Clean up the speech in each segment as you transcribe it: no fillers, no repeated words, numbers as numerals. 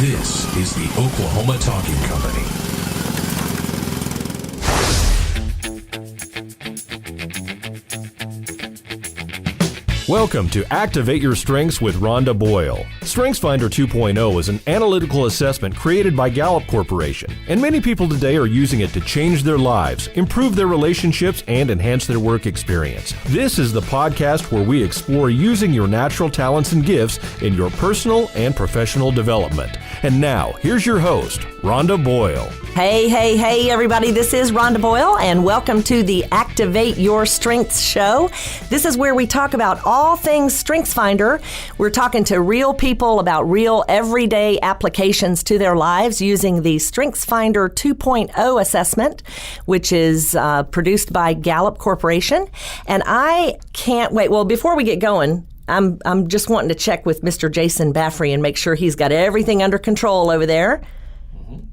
This is the Oklahoma Talking Company. Welcome to Activate Your Strengths with Rhonda Boyle. StrengthsFinder 2.0 is an analytical assessment created by Gallup Corporation, and many people today are using it to change their lives, improve their relationships, and enhance their work experience. This is the podcast where we explore using your natural talents and gifts in your personal and professional development. And now, here's your host, Rhonda Boyle. Hey, everybody. This is Rhonda Boyle, and welcome to the Activate Your Strengths show. This is where we talk about all things StrengthsFinder. We're talking to real people about real everyday applications to their lives using the StrengthsFinder 2.0 assessment, which is produced by Gallup Corporation. And I can't wait. Well, before we get going, I'm just wanting to check with Mr. Jason Baffrey and make sure he's got everything under control over there.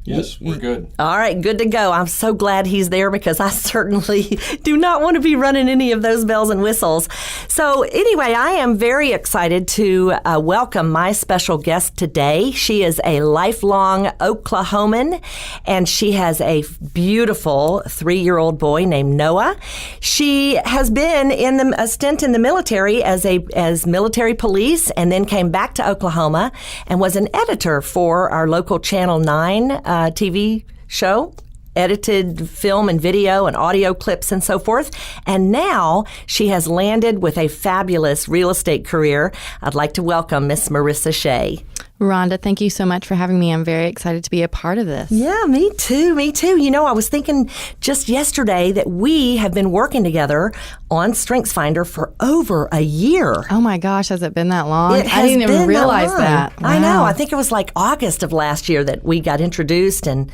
Yes, we're good. All right, good to go. I'm so glad he's there because I certainly do not want to be running any of those bells and whistles. So anyway, I am very excited to welcome my special guest today. She is a lifelong Oklahoman, and she has a beautiful 3-year-old boy named Noah. She has been in a stint in the military as military police, and then came back to Oklahoma and was an editor for our local Channel 9 TV show, edited film and video and audio clips and so forth. And now she has landed with a fabulous real estate career. I'd like to welcome Miss Marisa Shea. Rhonda, thank you so much for having me. I'm very excited to be a part of this. Yeah, me too. You know, I was thinking just yesterday that we have been working together on StrengthsFinder for over a year. Oh my gosh, has it been that long? I didn't even realize that. Wow. I know. I think it was like August of last year that we got introduced, and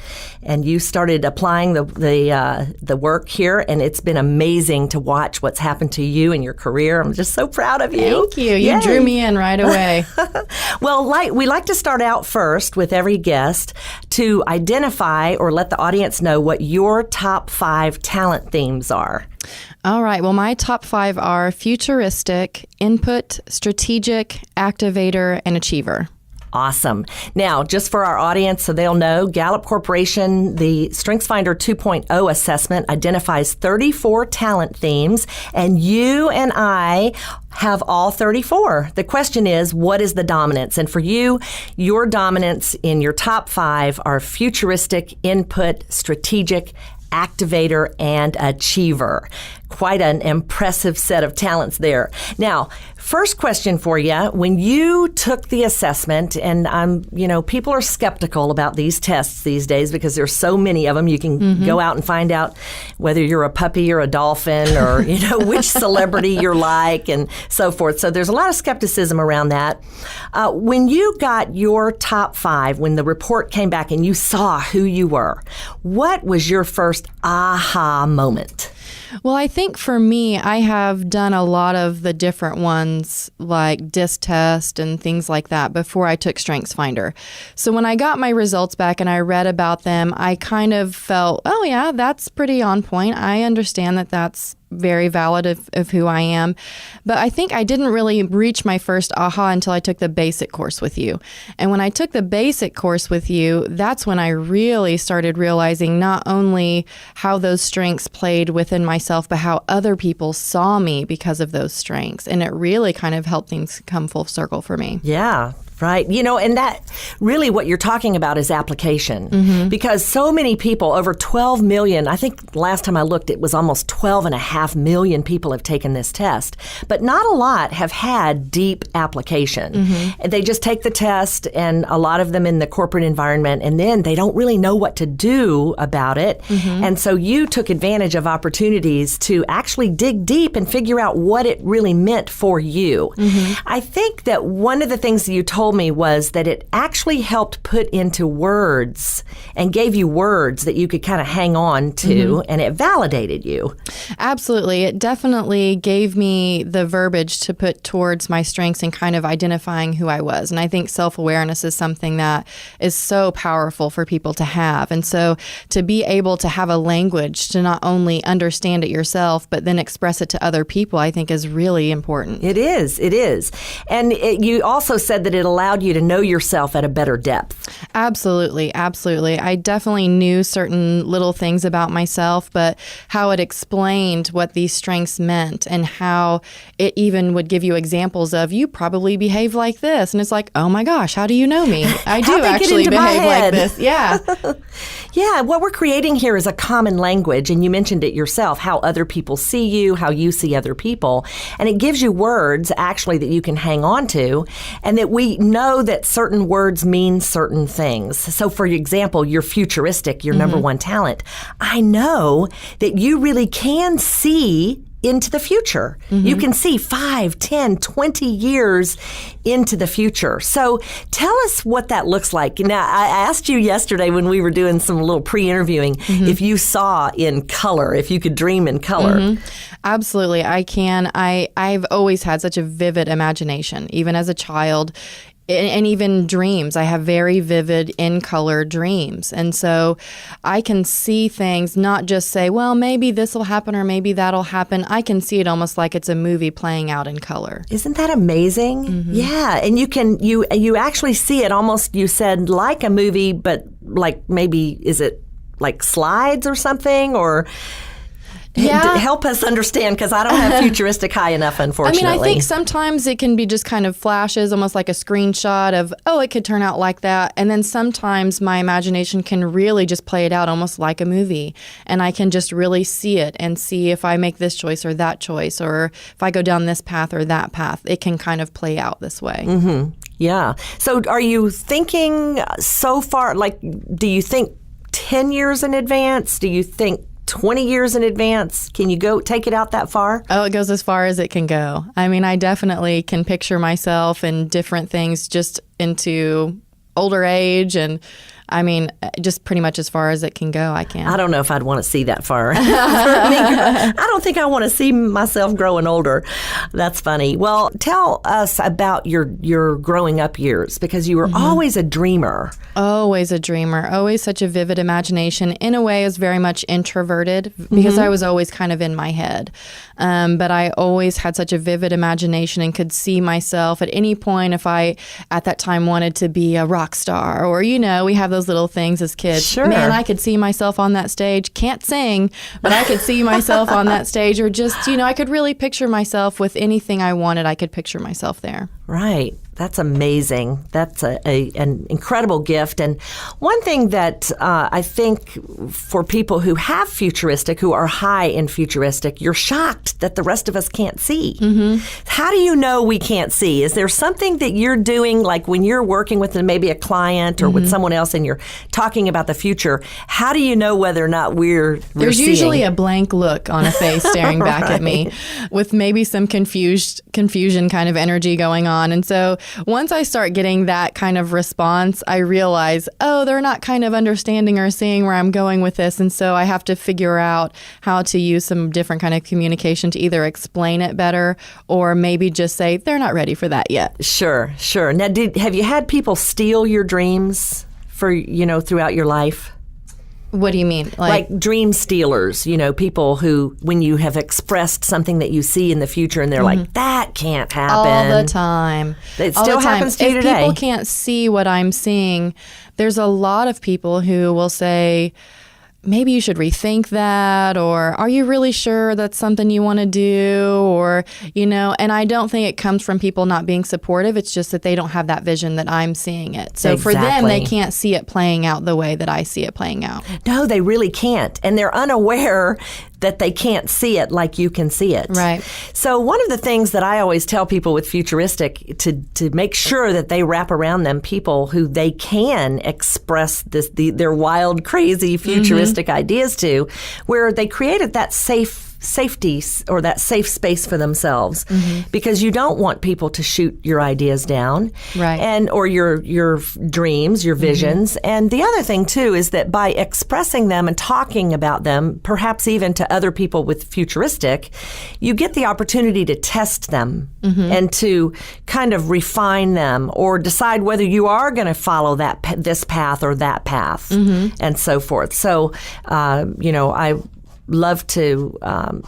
you started applying the work here, and it's been amazing to watch what's happened to you and your career. I'm just so proud of you. Thank you. You drew me in right away. Well, we like to start out first with every guest to identify or let the audience know what your top 5 talent themes are. All right. Well, my top 5 are futuristic, input, strategic, activator, and achiever. Awesome. Now, just for our audience so they'll know, Gallup Corporation, the StrengthsFinder 2.0 assessment identifies 34 talent themes, and you and I have all 34. The question is, what is the dominance? And for you, your dominance in your top 5 are futuristic, input, strategic, activator, and achiever. Quite an impressive set of talents there. Now, first question for you. When you took the assessment, and people are skeptical about these tests these days because there's so many of them. You can go out and find out whether you're a puppy or a dolphin or, which celebrity you're like and so forth. So there's a lot of skepticism around that. When you got your top 5, when the report came back and you saw who you were, what was your first aha moment? Well, I think for me, I have done a lot of the different ones like DISC test and things like that before I took StrengthsFinder. So when I got my results back and I read about them, I kind of felt, oh yeah, that's pretty on point. I understand that that's very valid of who I am. But I think I didn't really reach my first aha until I took the basic course with you. And when I took the basic course with you, that's when I really started realizing not only how those strengths played within myself, but how other people saw me because of those strengths. And it really kind of helped things come full circle for me. Yeah. Right. And that really what you're talking about is application, because so many people, over 12 million, I think last time I looked, it was almost 12.5 million people have taken this test, but not a lot have had deep application. They just take the test, and a lot of them in the corporate environment, and then they don't really know what to do about it. And so you took advantage of opportunities to actually dig deep and figure out what it really meant for you. I think that one of the things that you told me was that it actually helped put into words and gave you words that you could kind of hang on to, and it validated you. Absolutely. It definitely gave me the verbiage to put towards my strengths and kind of identifying who I was. And I think self-awareness is something that is so powerful for people to have. And so to be able to have a language to not only understand it yourself, but then express it to other people, I think is really important. It is. And you also said that it allowed allowed you to know yourself at a better depth. Absolutely. I definitely knew certain little things about myself, but how it explained what these strengths meant and how it even would give you examples of, you probably behave like this. And it's like, oh my gosh, how do you know me? I do actually behave like this. Yeah. Yeah, what we're creating here is a common language, and you mentioned it yourself, how other people see you, how you see other people, and it gives you words actually that you can hang on to, and that we know that certain words mean certain things. So for example, you're futuristic, your number one talent. I know that you really can see into the future. You can see 5, 10, 20 years into the future. So tell us what that looks like. Now, I asked you yesterday when we were doing some little pre-interviewing if you saw in color, if you could dream in color. Absolutely, I can. I've always had such a vivid imagination, even as a child. And even dreams. I have very vivid in-color dreams. And so I can see things, not just say, well, maybe this will happen or maybe that'll happen. I can see it almost like it's a movie playing out in color. Isn't that amazing? Yeah. And you actually see it almost, you said, like a movie, but like maybe, is it like slides or something? Or... Yeah. Help us understand, because I don't have futuristic high enough, unfortunately. I think sometimes it can be just kind of flashes, almost like a screenshot of, oh, it could turn out like that. And then sometimes my imagination can really just play it out almost like a movie. And I can just really see it and see if I make this choice or that choice, or if I go down this path or that path. It can kind of play out this way. Yeah. So are you thinking so far, like, do you think 10 years in advance? Do you think 20 years in advance? Can you take it out that far? Oh, it goes as far as it can go. I mean, I definitely can picture myself in different things just into older age, and I mean, just pretty much as far as it can go, I can. I don't know if I'd want to see that far. I don't think I want to see myself growing older. That's funny. Well, tell us about your growing up years, because you were always a dreamer. Always a dreamer. Always such a vivid imagination. In a way, I was very much introverted because I was always kind of in my head. But I always had such a vivid imagination and could see myself at any point if I, at that time, wanted to be a rock star, or, we have those little things as kids. Sure. Man, I could see myself on that stage. Can't sing, but I could see myself on that stage, or just, I could really picture myself with anything I wanted. I could picture myself there. Right. That's amazing. That's an incredible gift. And one thing that I think for people who have futuristic, who are high in futuristic, you're shocked that the rest of us can't see. How do you know we can't see? Is there something that you're doing, like when you're working with maybe a client or with someone else and you're talking about the future? How do you know whether or not we're There's seeing? Usually a blank look on a face staring back at me, with maybe some confusion kind of energy going on. And so once I start getting that kind of response, I realize, oh, they're not kind of understanding or seeing where I'm going with this. And so I have to figure out how to use some different kind of communication to either explain it better or maybe just say they're not ready for that yet. Sure. Now, have you had people steal your dreams for, throughout your life? What do you mean? Like dream stealers, people who, when you have expressed something that you see in the future and they're like, that can't happen. All the time. It still happens to you today. If people can't see what I'm seeing, there's a lot of people who will say, maybe you should rethink that, or are you really sure that's something you want to do, or, and I don't think it comes from people not being supportive. It's just that they don't have that vision that I'm seeing it. So for them, they can't see it playing out the way that I see it playing out. No, they really can't. And they're unaware that they can't see it like you can see it. Right. So one of the things that I always tell people with futuristic, to make sure that they wrap around them people who they can express their wild, crazy, futuristic ideas to, where they created that safety or that safe space for themselves, because you don't want people to shoot your ideas down, right? And or your dreams, your visions. And the other thing too is that by expressing them and talking about them, perhaps even to other people with futuristic, you get the opportunity to test them and to kind of refine them or decide whether you are going to follow this path or that path and so forth. So, love to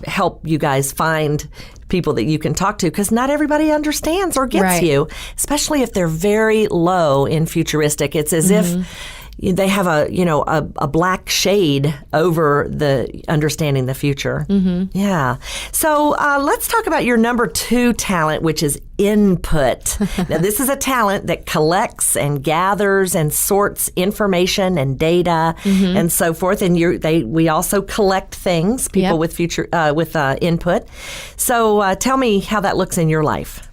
help you guys find people that you can talk to, because not everybody understands or gets you, especially if they're very low in futuristic. It's as if they have a black shade over the understanding the future. Yeah. So let's talk about your number 2 talent, which is input. Now, this is a talent that collects and gathers and sorts information and data and so forth. And we also collect things. People with input. So tell me how that looks in your life.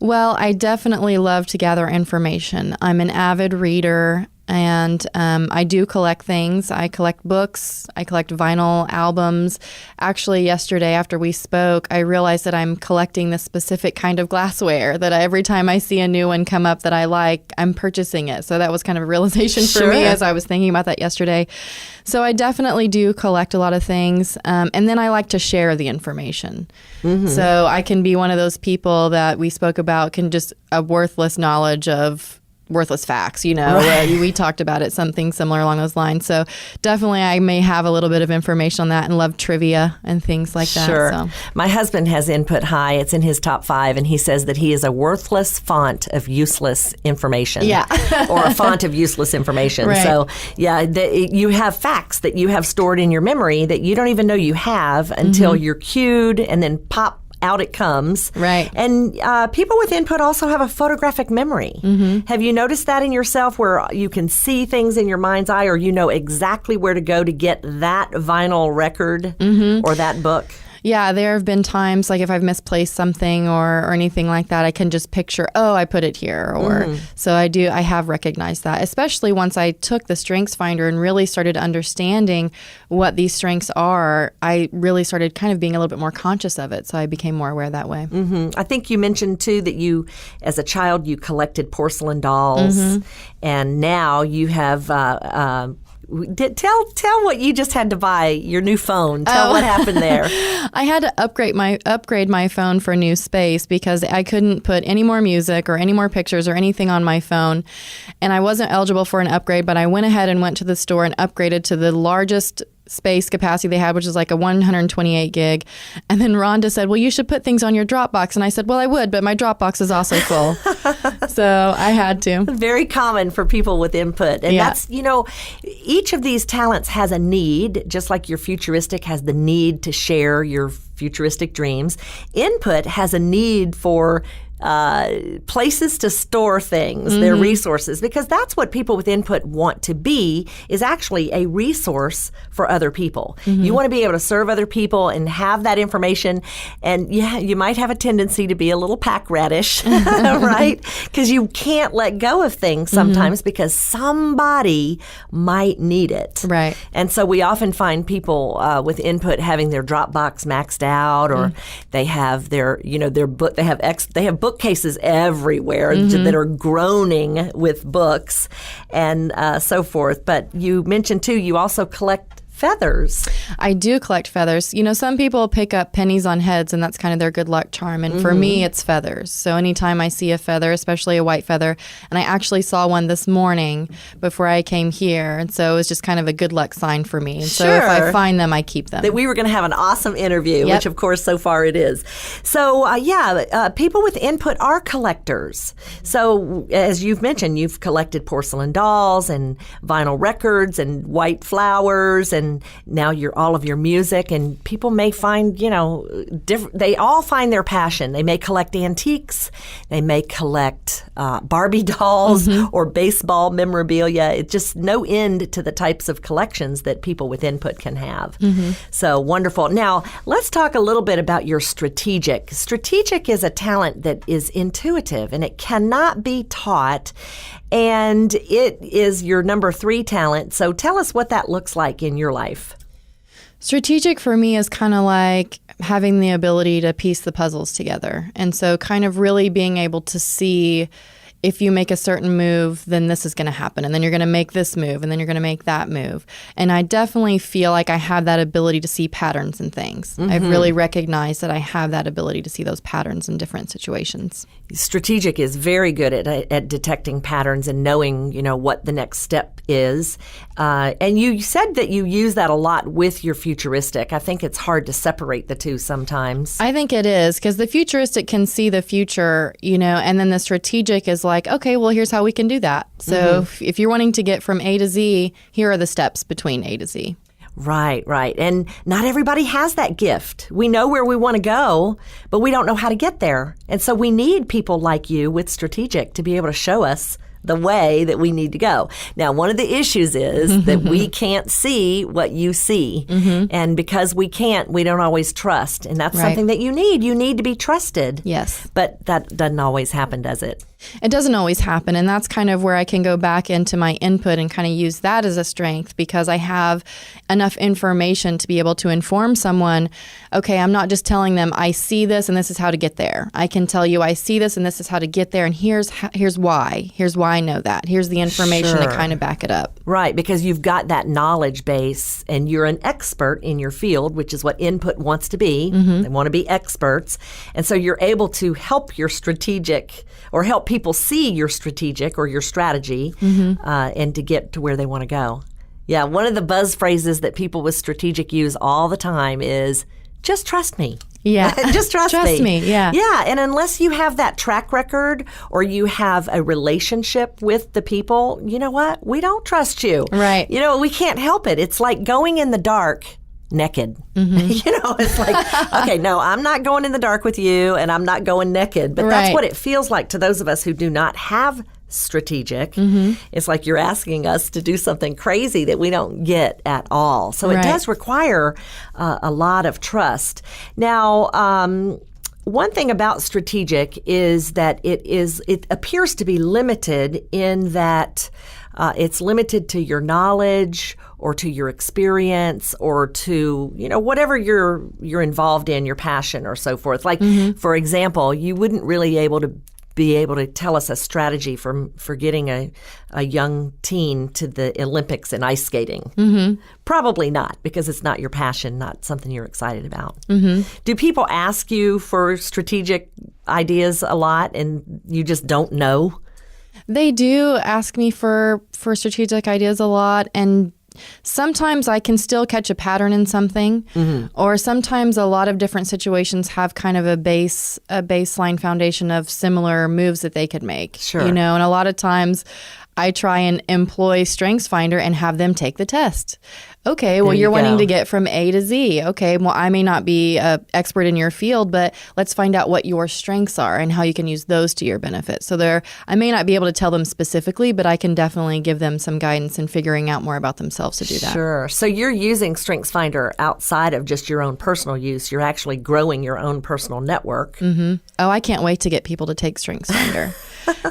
Well, I definitely love to gather information. I'm an avid reader. And I do collect things. I collect books. I collect vinyl albums. Actually, yesterday after we spoke, I realized that I'm collecting this specific kind of glassware that every time I see a new one come up that I like, I'm purchasing it. So that was kind of a realization for me as I was thinking about that yesterday. So I definitely do collect a lot of things. And then I like to share the information. So I can be one of those people that we spoke about, can just a worthless knowledge of worthless facts, we talked about it, something similar along those lines. So definitely I may have a little bit of information on that and love trivia and things like that. Sure. So. My husband has input high. It's in his top 5, and he says that he is a worthless font of useless information. Yeah. Or a font of useless information. Right. So, you have facts that you have stored in your memory that you don't even know you have until you're cued, and then pop, out it comes. Right. And people with input also have a photographic memory. Have you noticed that in yourself, where you can see things in your mind's eye, or you know exactly where to go to get that vinyl record or that book? Yeah, there have been times, like if I've misplaced something or anything like that, I can just picture, I put it here. Or so I have recognized that, especially once I took the Strengths Finder and really started understanding what these strengths are. I really started kind of being a little bit more conscious of it. So I became more aware that way. I think you mentioned too that you, as a child, you collected porcelain dolls, and now you have Tell what you just had to buy, your new phone. Tell what happened there. I had to upgrade my phone for new space because I couldn't put any more music or any more pictures or anything on my phone. And I wasn't eligible for an upgrade, but I went ahead and went to the store and upgraded to the largest space capacity they had, which is like a 128 gig. And then Rhonda said, well, you should put things on your Dropbox. And I said, well, I would, but my Dropbox is also full. So I had to. Very common for people with input. And that's, each of these talents has a need, just like your futuristic has the need to share your futuristic dreams. Input has a need for places to store things, their resources, because that's what people with input want to be, is actually a resource for other people. You want to be able to serve other people and have that information. And you might have a tendency to be a little pack ratish, right? Because you can't let go of things sometimes because somebody might need it. Right. And so we often find people with input having their Dropbox maxed out, or they have their book, they have bookcases everywhere that are groaning with books and so forth. But you mentioned too, you also collect feathers. I do collect feathers. Some people pick up pennies on heads, and that's kind of their good luck charm. And for me, it's feathers. So anytime I see a feather, especially a white feather, and I actually saw one this morning before I came here, and so it was just kind of a good luck sign for me. And so if I find them, I keep them. That we were going to have an awesome interview, which of course so far it is. So people with input are collectors. So as you've mentioned, you've collected porcelain dolls and vinyl records and white flowers, and now all of your music, and people may find, they all find their passion. They may collect antiques, they may collect Barbie dolls or baseball memorabilia. It's just no end to the types of collections that people with input can have. So wonderful. Now, let's talk a little bit about your strategic. Strategic is a talent that is intuitive, and it cannot be taught. And it is your number 3 talent. So tell us what that looks like in your life. Strategic for me is kind of like having the ability to piece the puzzles together. And so kind of really being able to see if you make a certain move, then this is going to happen. And then you're going to make this move, and then you're going to make that move. And I definitely feel like I have that ability to see patterns in things. I've really recognized that I have that ability to see those patterns in different situations. Strategic is very good at detecting patterns and knowing, what the next step is. And you said that you use that a lot with your futuristic. I think it's hard to separate the two sometimes. I think it is, because the futuristic can see the future, and then the strategic is like, okay, well, here's how we can do that. So if you're wanting to get from A to Z, here are the steps between A to Z. Right. And not everybody has that gift. We know where we want to go, but we don't know how to get there. And so we need people like you with strategic to be able to show us the way that we need to go. Now, one of the issues is that we can't see what you see. And because we can't, we don't always trust. And that's something that you need. You need to be trusted. Yes. But that doesn't always happen, does it? It doesn't always happen, and that's kind of where I can go back into my input and kind of use that as a strength, because I have enough information to be able to inform someone, okay, I'm not just telling them I see this and this is how to get there. I can tell you I see this and this is how to get there, and here's why. Here's why I know that. Here's the information to kind of back it up. Right, because you've got that knowledge base and you're an expert in your field, which is what input wants to be. They want to be experts. And so you're able to help your strategic or help people see your strategic or your strategy and to get to where they want to go. Yeah, one of the buzz phrases that people with strategic use all the time is, just trust me. Yeah. Just trust me. Yeah. Yeah. And unless you have that track record or you have a relationship with the people, you know what? We don't trust you. Right. We can't help it. It's like going in the dark naked. It's like, okay, no, I'm not going in the dark with you and I'm not going naked. But that's what it feels like to those of us who do not have strategic. It's like you're asking us to do something crazy that we don't get at all. So it does require a lot of trust. Now, one thing about strategic is that it appears to be limited in that it's limited to your knowledge or to your experience or to, whatever you're involved in, your passion or so forth. Like, for example, you wouldn't really be able to tell us a strategy for getting a young teen to the Olympics in ice skating. Probably not, because it's not your passion, not something you're excited about. Do people ask you for strategic ideas a lot and you just don't know? They do ask me for strategic ideas a lot, and sometimes I can still catch a pattern in something, or sometimes a lot of different situations have kind of a baseline foundation of similar moves that they could make. Sure. And a lot of times I try and employ StrengthsFinder and have them take the test. Okay, well, you're wanting to get from A to Z. Okay, well, I may not be an expert in your field, but let's find out what your strengths are and how you can use those to your benefit. So I may not be able to tell them specifically, but I can definitely give them some guidance in figuring out more about themselves to do that. Sure. So you're using StrengthsFinder outside of just your own personal use. You're actually growing your own personal network. Oh, I can't wait to get people to take StrengthsFinder.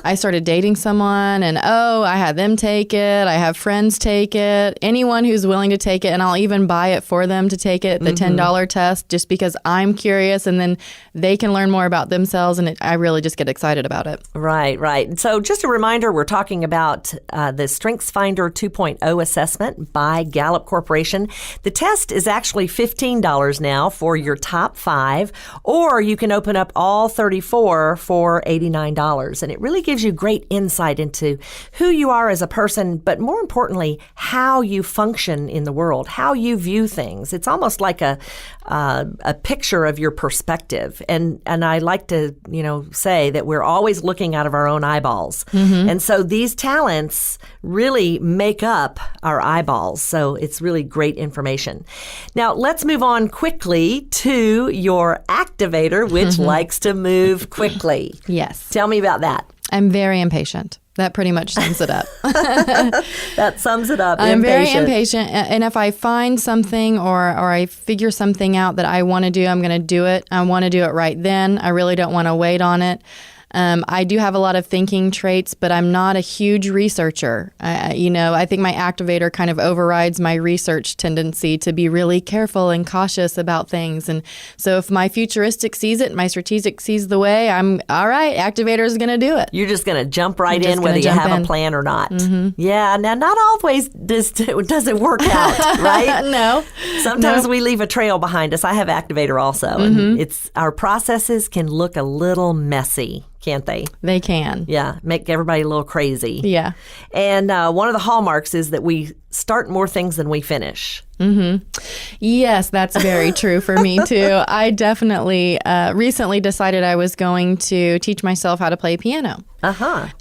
I started dating someone and I had them take it. I have friends take it. Anyone who's willing to take it, and I'll even buy it for them to take it, the $10 test, just because I'm curious, and then they can learn more about themselves, and I really just get excited about it. Right. So just a reminder, we're talking about the StrengthsFinder 2.0 assessment by Gallup Corporation. The test is actually $15 now for your top 5, or you can open up all 34 for $89. And it really gives you great insight into who you are as a person, but more importantly, how you function in the world, how you view things. It's almost like a picture of your perspective. And I like to, say that we're always looking out of our own eyeballs. And so these talents really make up our eyeballs. So it's really great information. Now, let's move on quickly to your activator, which likes to move quickly. Yes. Tell me about that. I'm very impatient. That pretty much sums it up. That sums it up. I'm very impatient. And if I find something or I figure something out that I want to do, I'm going to do it. I want to do it right then. I really don't want to wait on it. I do have a lot of thinking traits, but I'm not a huge researcher. I think my activator kind of overrides my research tendency to be really careful and cautious about things. And so if my futuristic sees it, my strategic sees the way, I'm all right, activator is going to do it. You're just going to jump right in whether you have a plan or not. Yeah. Now, not always does it work out, right? No. Sometimes we leave a trail behind us. I have activator also. And our processes can look a little messy, can't they? They can. Yeah. Make everybody a little crazy. Yeah. And one of the hallmarks is that we start more things than we finish. Yes, that's very true for me too. I definitely recently decided I was going to teach myself how to play piano.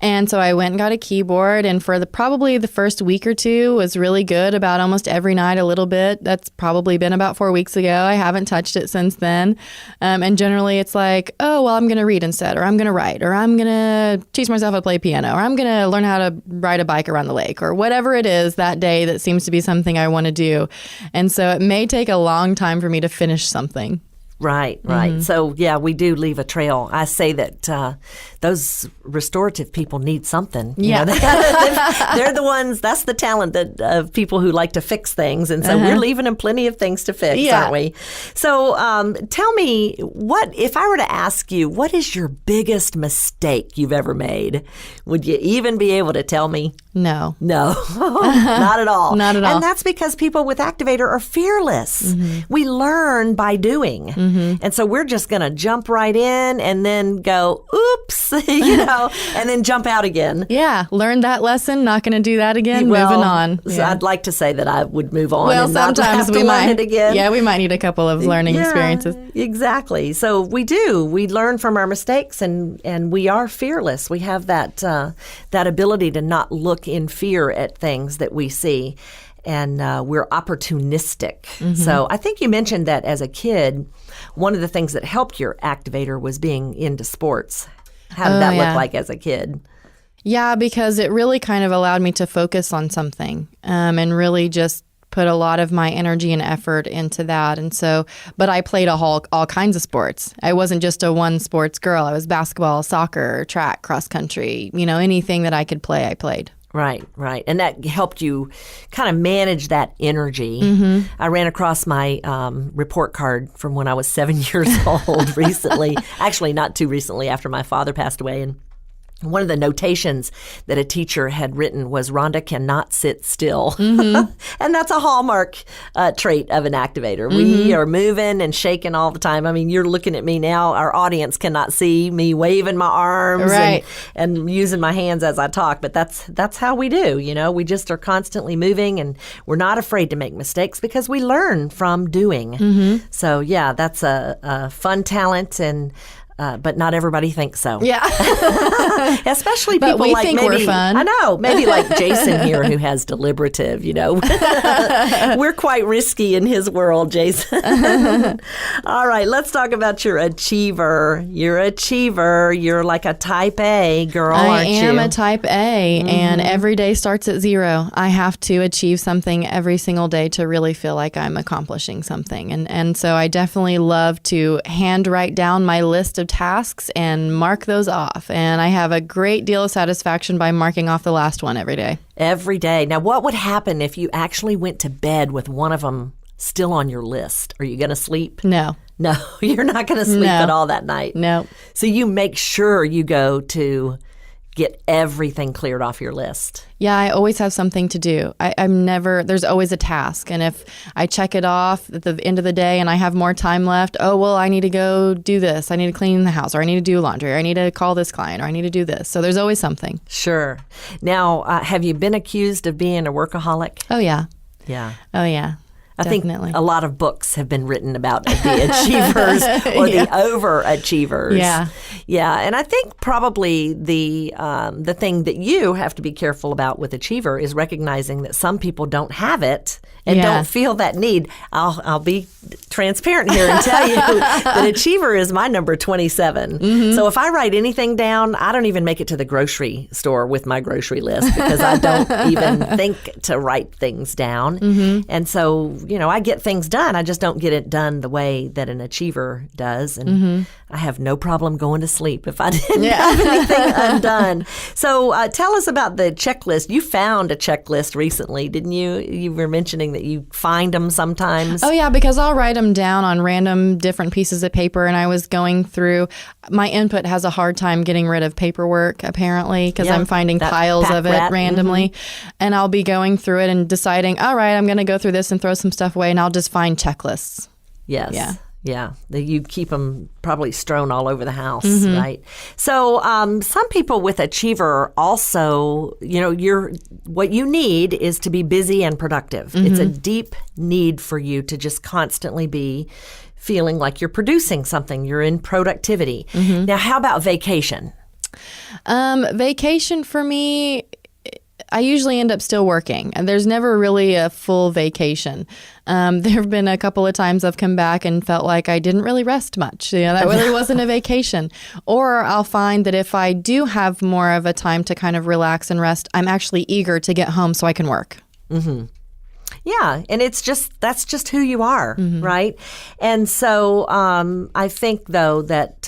And so I went and got a keyboard, and for probably the first week or two was really good, about almost every night a little bit. That's probably been about 4 weeks ago. I haven't touched it since then. And generally it's like, oh, well, I'm going to read instead, or I'm going to write, or I'm going to teach myself how to play piano, or I'm going to learn how to ride a bike around the lake, or whatever it is that day that seems to be something I want to do. And so it may take a long time for me to finish something. Right. So, yeah, we do leave a trail. I say that those restorative people need something. Yeah. They're the ones, that's the talent of people who like to fix things. And so we're leaving them plenty of things to fix, aren't we? So tell me, if I were to ask you, what is your biggest mistake you've ever made? Would you even be able to tell me? No. Not at all. Not at all. And that's because people with activator are fearless. We learn by doing. And so we're just going to jump right in and then go, oops, and then jump out again. Yeah. Learned that lesson. Not going to do that again. Moving on. So I'd like to say that I would move on. Well, and sometimes not have to learn it again. Yeah, we might need a couple of learning experiences. Exactly. So we do. We learn from our mistakes, and we are fearless. We have that ability to not look in fear at things that we see. And we're opportunistic. So I think you mentioned that as a kid, one of the things that helped your activator was being into sports. How did that look like as a kid? Yeah, because it really kind of allowed me to focus on something and really just put a lot of my energy and effort into that. And so, but I played all kinds of sports. I wasn't just a one sports girl. I was basketball, soccer, track, cross country, anything that I could play, I played. Right. And that helped you kind of manage that energy. I ran across my report card from when I was 7 years old recently. Actually, not too recently, after my father passed away. And one of the notations that a teacher had written was, Rhonda cannot sit still. And that's a hallmark trait of an activator. We are moving and shaking all the time. I mean, you're looking at me now. Our audience cannot see me waving my arms and using my hands as I talk. But that's how we do. We just are constantly moving, and we're not afraid to make mistakes because we learn from doing. So, yeah, that's a fun talent, and but not everybody thinks so. Yeah. Especially but people we like think maybe, we're fun. I know, maybe like Jason here who has deliberative, We're quite risky in his world, Jason. All right, let's talk about your achiever. You're an achiever. You're like a type A girl, aren't you? I am a type A, and every day starts at 0. I have to achieve something every single day to really feel like I'm accomplishing something. And so I definitely love to handwrite down my list of tasks and mark those off. And I have a great deal of satisfaction by marking off the last one every day. Every day. Now, what would happen if you actually went to bed with one of them still on your list? Are you going to sleep? No, you're not going to sleep at all that night. No. So you make sure you go to get everything cleared off your list. Yeah, I always have something to do. There's always a task. And if I check it off at the end of the day and I have more time left, I need to go do this. I need to clean the house, or I need to do laundry, or I need to call this client, or I need to do this. So there's always something. Sure. Now, have you been accused of being a workaholic? Oh, yeah. Yeah. Oh, yeah. I Definitely. think a lot of books have been written about the achievers or the overachievers. Yeah. And I think probably the thing that you have to be careful about with achiever is recognizing that some people don't have it and don't feel that need. I'll be transparent here and tell you that achiever is my number 27. So if I write anything down, I don't even make it to the grocery store with my grocery list because I don't even think to write things down. And so, I get things done. I just don't get it done the way that an achiever does. And I have no problem going to sleep if I didn't have anything undone. So tell us about the checklist. You found a checklist recently, didn't you? You were mentioning that you find them sometimes. Oh, yeah, because I'll write them down on random different pieces of paper. And I was going through, my input has a hard time getting rid of paperwork, apparently, because I'm finding piles of it randomly. And I'll be going through it and deciding, all right, I'm going to go through this and throw some stuff away, and I'll just find checklists. Yes. Yeah. Yeah, you keep them probably strewn all over the house, right? So some people with Achiever also, what you need is to be busy and productive. It's a deep need for you to just constantly be feeling like you're producing something. You're in productivity. Now, how about vacation? Vacation for me, I usually end up still working, and there's never really a full vacation. There have been a couple of times I've come back and felt like I didn't really rest much. That really wasn't a vacation. Or I'll find that if I do have more of a time to kind of relax and rest, I'm actually eager to get home so I can work. Yeah, and that's just who you are, right? And so I think, though, that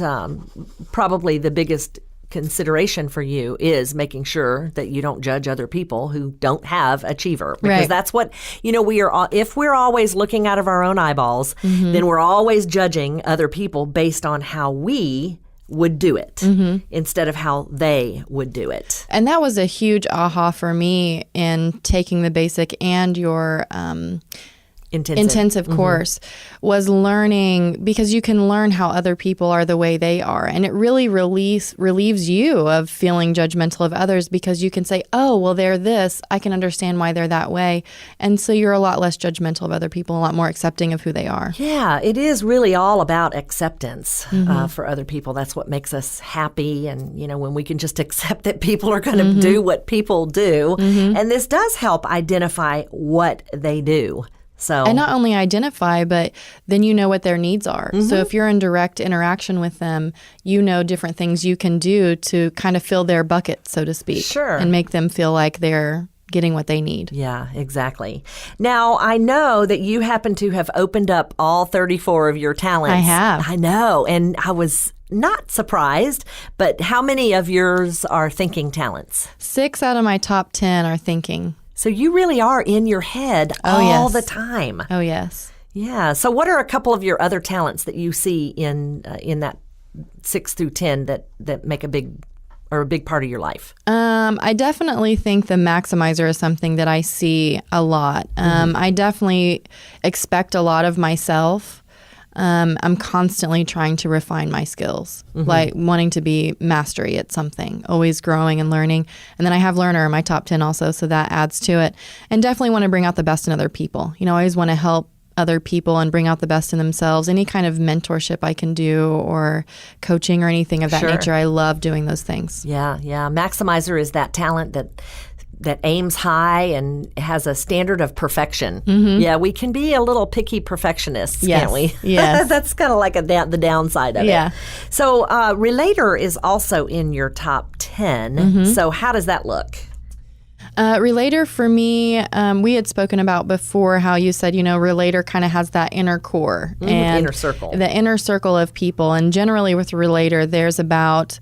probably the biggest consideration for you is making sure that you don't judge other people who don't have Achiever, because that's what we are. If we're always looking out of our own eyeballs, then we're always judging other people based on how we would do it instead of how they would do it. And that was a huge aha for me in taking the basic and your intensive course, was learning, because you can learn how other people are the way they are. And it really relieves you of feeling judgmental of others, because you can say, oh, well, they're this. I can understand why they're that way. And so you're a lot less judgmental of other people, a lot more accepting of who they are. Yeah, it is really all about acceptance for other people. That's what makes us happy. And, when we can just accept that people are going to do what people do. And this does help identify what they do. So, and not only identify, but then you know what their needs are. So if you're in direct interaction with them, you know different things you can do to kind of fill their bucket, so to speak. Sure. And make them feel like they're getting what they need. Yeah, exactly. Now, I know that you happen to have opened up all 34 of your talents. I have. I know. And I was not surprised, but how many of yours are thinking talents? 6 out of my top 10 are thinking. So you really are in your head all the time. Oh, yes. Yeah. So what are a couple of your other talents that you see in that 6 through 10 that make a big part of your life? I definitely think the maximizer is something that I see a lot. I definitely expect a lot of myself. I'm constantly trying to refine my skills, like wanting to be mastery at something, always growing and learning. And then I have learner in my top 10 also, so that adds to it. And definitely want to bring out the best in other people. I always want to help other people and bring out the best in themselves. Any kind of mentorship I can do, or coaching or anything of that nature, I love doing those things. Yeah. Maximizer is that talent that aims high and has a standard of perfection. Yeah, we can be a little picky perfectionists, can't we? Yes. That's kind of like the downside of it. So Relator is also in your top 10. So how does that look? Relator for me, we had spoken about before how you said, Relator kind of has that inner core. And inner circle. The inner circle of people. And generally with Relator, there's about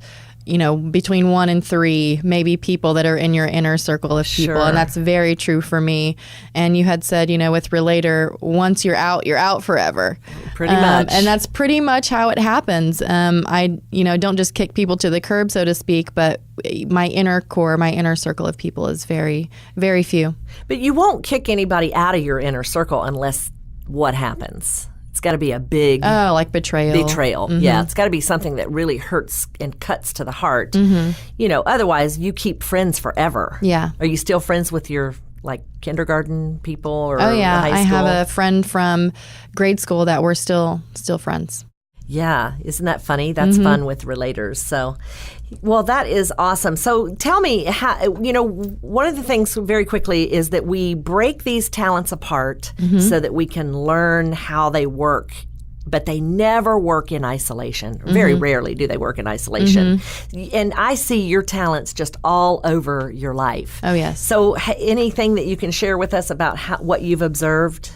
between 1 and 3, maybe people that are in your inner circle of people. Sure. And that's very true for me. And you had said, with Relator, once you're out forever. Pretty much. And that's pretty much how it happens. I don't just kick people to the curb, so to speak, but my inner core, my inner circle of people is very, very few. But you won't kick anybody out of your inner circle unless what happens? It's got to be a big... Oh, like betrayal. Betrayal, yeah. It's got to be something that really hurts and cuts to the heart. Otherwise you keep friends forever. Yeah. Are you still friends with your, kindergarten people or high school? I have a friend from grade school that we're still friends. Yeah. Isn't that funny? That's fun with relators. So... Well, that is awesome. So tell me, how, one of the things very quickly is that we break these talents apart so that we can learn how they work, but they never work in isolation. Very rarely do they work in isolation. And I see your talents just all over your life. Oh, yes. So anything that you can share with us about what you've observed?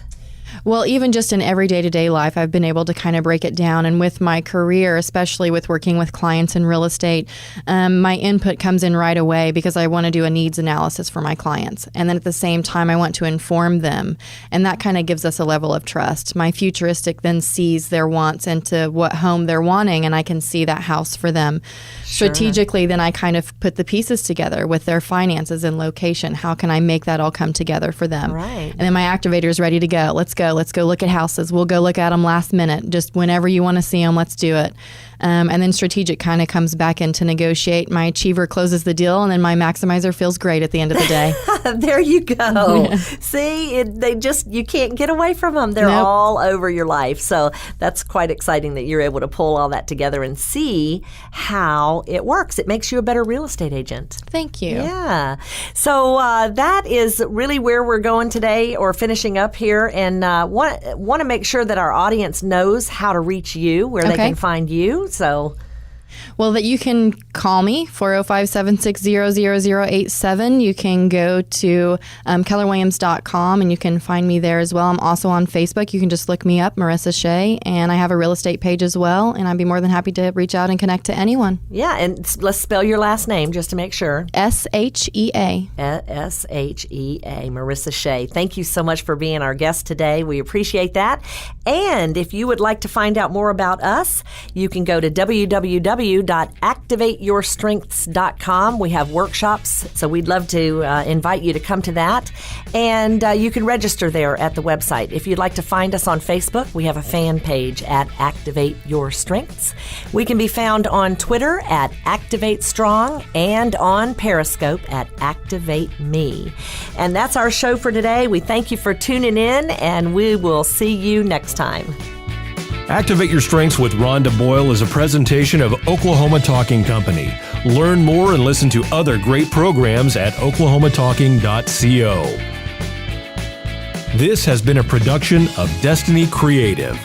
Well, even just in every day-to-day life, I've been able to kind of break it down. And with my career, especially with working with clients in real estate, my input comes in right away because I want to do a needs analysis for my clients. And then at the same time, I want to inform them. And that kind of gives us a level of trust. My futuristic then sees their wants into what home they're wanting, and I can see that house for them. Sure. Strategically, then I kind of put the pieces together with their finances and location. How can I make that all come together for them? Right. And then my activator is ready to go. Let's go look at houses. We'll go look at them last minute. Just whenever you want to see them, let's do it. And then strategic kind of comes back in to negotiate. My achiever closes the deal, and then my maximizer feels great at the end of the day. There you go. See, you can't get away from them. They're Nope. all over your life. So that's quite exciting that you're able to pull all that together and see how it works. It makes you a better real estate agent. Thank you. Yeah. So that is really where we're going today, or finishing up here. And want to make sure that our audience knows how to reach you, where they Okay. can find you. So Well, that you can call me, 405-760-0087. You can go to kellerwilliams.com, and you can find me there as well. I'm also on Facebook. You can just look me up, Marisa Shea, and I have a real estate page as well, and I'd be more than happy to reach out and connect to anyone. yeah, and let's spell your last name just to make sure. S-H-E-A. S-H-E-A, Marisa Shea. Thank you so much for being our guest today. We appreciate that. And if you would like to find out more about us, you can go to www.activateyourstrengths.com. We have workshops, so we'd love to invite you to come to that. And you can register there at the website. If you'd like to find us on Facebook, we have a fan page at Activate Your Strengths. We can be found on Twitter at Activate Strong and on Periscope at Activate Me. And that's our show for today. We thank you for tuning in, and we will see you next time. Activate Your Strengths with Rhonda Boyle is a presentation of Oklahoma Talking Company. Learn more and listen to other great programs at oklahomatalking.co. This has been a production of Destiny Creative.